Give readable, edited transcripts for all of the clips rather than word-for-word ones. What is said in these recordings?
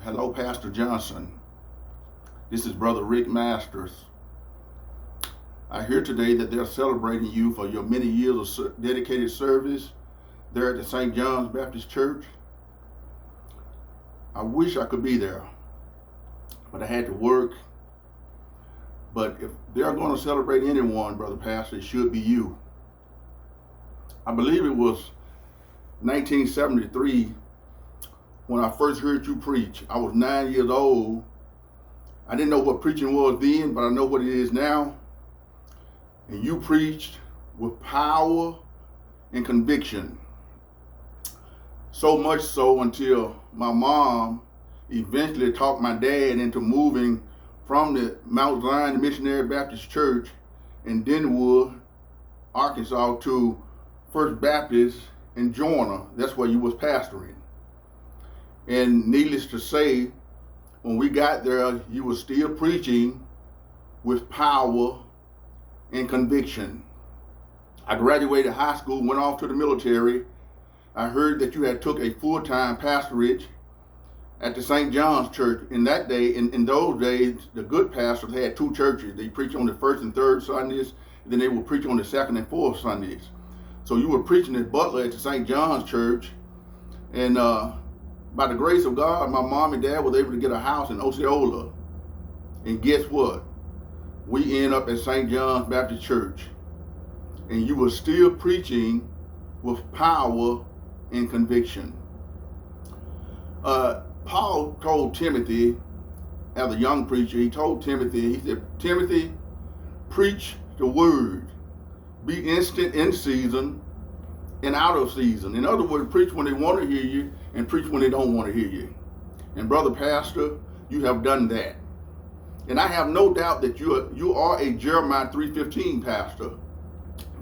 Hello, Pastor Johnson. This is Brother Rick Masters. I hear today that they're celebrating you for your many years of dedicated service there at the St. John's Baptist Church. I wish I could be there, but I had to work. But if they're going to celebrate anyone, Brother Pastor, it should be you. I believe it was 1973 when I first heard you preach. I was 9 years old. I didn't know what preaching was then, but I know what it is now. And you preached with power and conviction. So much so until my mom eventually talked my dad into moving from the Mount Zion Missionary Baptist Church in Denwood, Arkansas to First Baptist in Joyner. That's where you was pastoring. And needless to say, when we got there, you were still preaching with power and conviction. I graduated high school, went off to the military. I heard that you had took a full-time pastorate at the St. John's Church. In those days, the good pastors had two churches. They preached on the first and third Sundays, and then they would preach on the second and fourth Sundays. So you were preaching at Butler at the St. John's Church, and by the grace of God, my mom and dad was able to get a house in Osceola. And guess what? We end up at St. John's Baptist Church. And you were still preaching with power and conviction. Paul told Timothy, as a young preacher, he said, Timothy, preach the word. Be instant in season and out of season. In other words, preach when they want to hear you and preach when they don't want to hear you. And Brother Pastor, you have done that. And I have no doubt that you are a Jeremiah 3:15 pastor.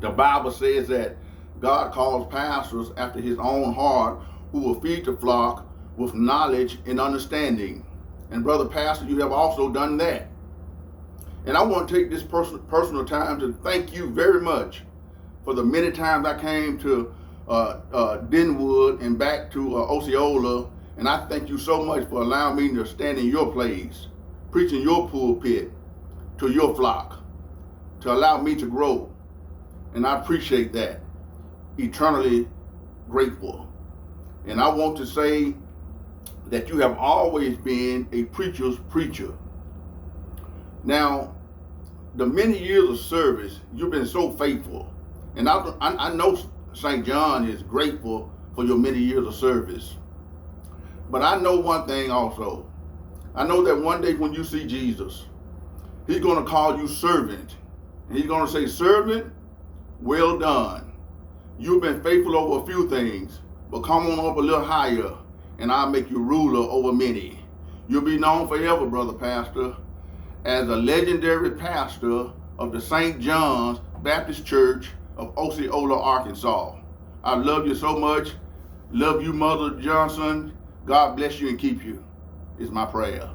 The Bible says that God calls pastors after his own heart who will feed the flock with knowledge and understanding. And Brother Pastor, you have also done that. And I want to take this personal time to thank you very much for the many times I came to Denwood and back to Osceola, and I thank you so much for allowing me to stand in your place, preaching your pulpit to your flock, to allow me to grow. And I appreciate that. Eternally grateful. And I want to say that you have always been a preacher's preacher. Now, the many years of service, you've been so faithful. And I know St. John is grateful for your many years of service. But I know one thing also. I know that one day when you see Jesus, he's going to call you servant. And he's going to say, servant, well done. You've been faithful over a few things, but come on up a little higher and I'll make you ruler over many. You'll be known forever, Brother Pastor, as a legendary pastor of the St. John's Baptist Church of Osceola, Arkansas. I love you so much. Love you, Mother Johnson. God bless you and keep you, is my prayer.